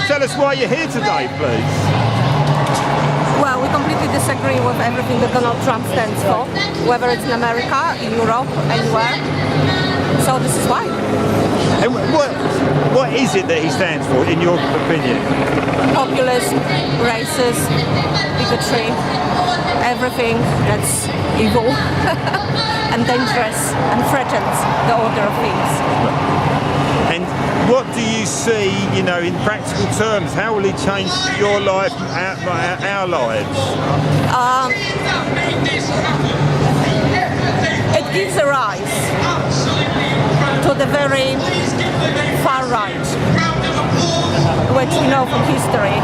tell us why you're here today, please? Well, we completely disagree with everything that Donald Trump stands for, whether it's in America, in Europe, anywhere. So this is why. And what is it that he stands for, in your opinion? Populism, racist, bigotry, everything that's evil and dangerous and threatens the order of things. And what do you see, in practical terms? How will it change your life, our lives? It gives a rise to the very far right, which we know from history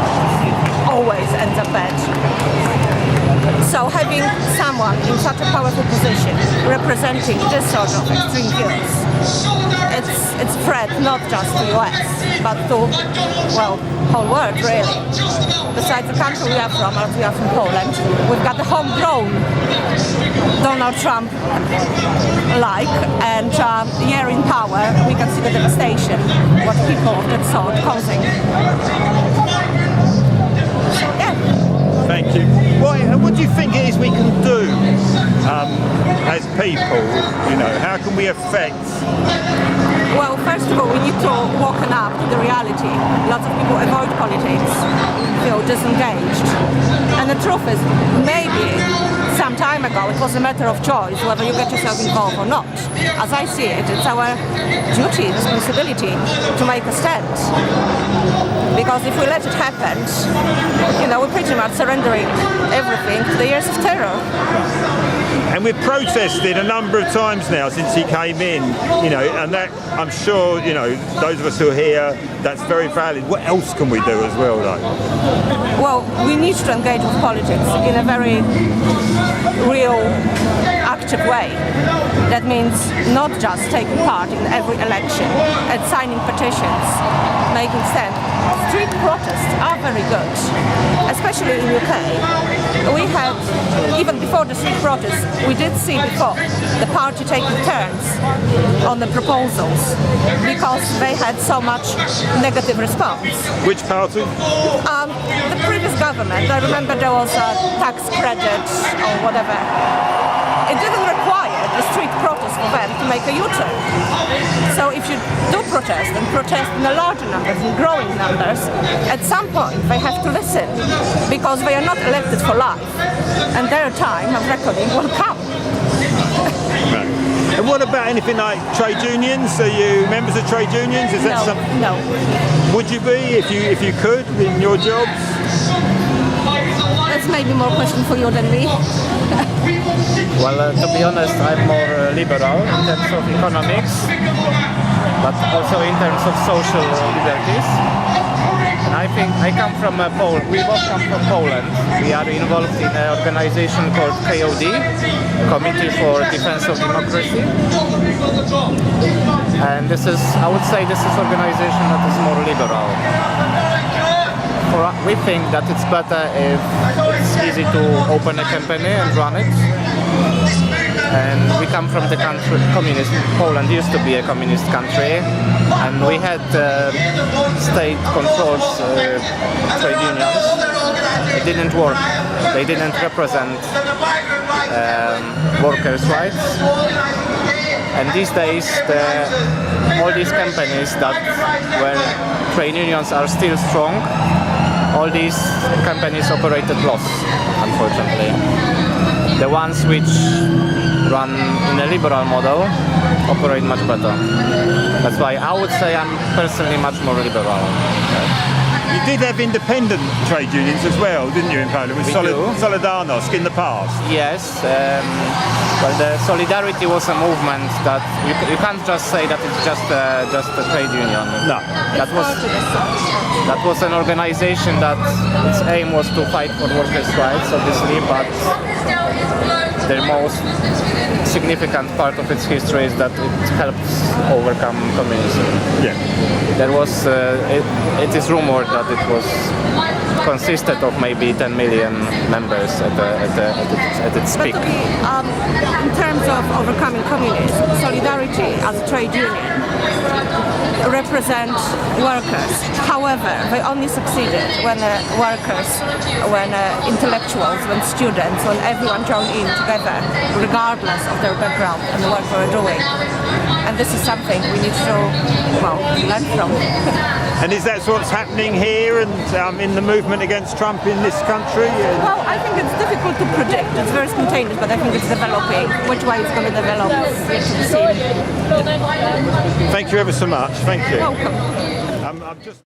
always ends up bad. So having someone in such a powerful position representing this sort of extreme views, it's a threat not just to US, but to, well, whole world really. Besides the country we are from, as we are from Poland, we've got the homegrown Donald Trump-like, and here in power we can see the devastation what people of that sort causing. Yeah. Thank you. What do you think it is we can do as people? How can we affect? Well, first of all, we need to woken up to the reality. Lots of people avoid politics, feel disengaged. And the truth is, maybe some time ago it was a matter of choice whether you get yourself involved or not. As I see it, it's our duty, responsibility to make a stand. Because if we let it happen, we're pretty much surrendering everything to the years of terror. And we've protested a number of times now since he came in, and that, I'm sure, those of us who are here, that's very valid. What else can we do as well, though? Well, we need to engage with politics in a very real, active way. That means not just taking part in every election and signing petitions, making stand. Street protests are very good, especially in UK. We had, even before the street protests, we did see before the party taking turns on the proposals because they had so much negative response. Which party? The previous government. I remember there was a tax credit or whatever. It didn't require the street protest for them to make a U-turn. So if you do protest and protest in a larger numbers, in growing numbers, at some point they have to listen because they are not elected for life and their time of reckoning will come. Right. And what about anything like trade unions? Are you members of trade unions? Is that something? No. Would you be if you could in your jobs? That's maybe more question for you than me. Well, to be honest, I'm more liberal in terms of economics, but also in terms of social liberties. And I think I come from Poland. We both come from Poland. We are involved in an organization called KOD, Committee for Defense of Democracy. And this is, I would say, this is an organization that is more liberal. We think that it's better if it's easy to open a company and run it. And we come from the country, communist. Poland used to be a communist country, and we had state-controlled trade unions. It didn't work. They didn't represent workers' rights. And these days, all these companies that where trade unions are still strong, all these companies operate at loss, unfortunately. The ones which run in a liberal model operate much better. That's why I would say I'm personally much more liberal. You did have independent trade unions as well, didn't you, in Poland, with Solidarność in the past? Yes. Well, the Solidarity was a movement that you can't just say that it's just a trade union. No. That was an organization that its aim was to fight for workers' rights, obviously, but the most significant part of its history is that it helped overcome communism. Yeah. There was, it is rumored that it was consisted of maybe 10 million members at its peak. In terms of overcoming communism, Solidarity as a trade union represent workers. However, they only succeeded when workers, when intellectuals, when students, when everyone joined in together, regardless of their background and the work they were doing. And this is something we need to, well, learn from. And is that what's happening here and in the movement against Trump in this country? Well, I think it's difficult to predict. It's very spontaneous, but I think it's developing. Which way it's going to develop is yet to be seen. Thank you ever so much. Thank you. Welcome. I'm just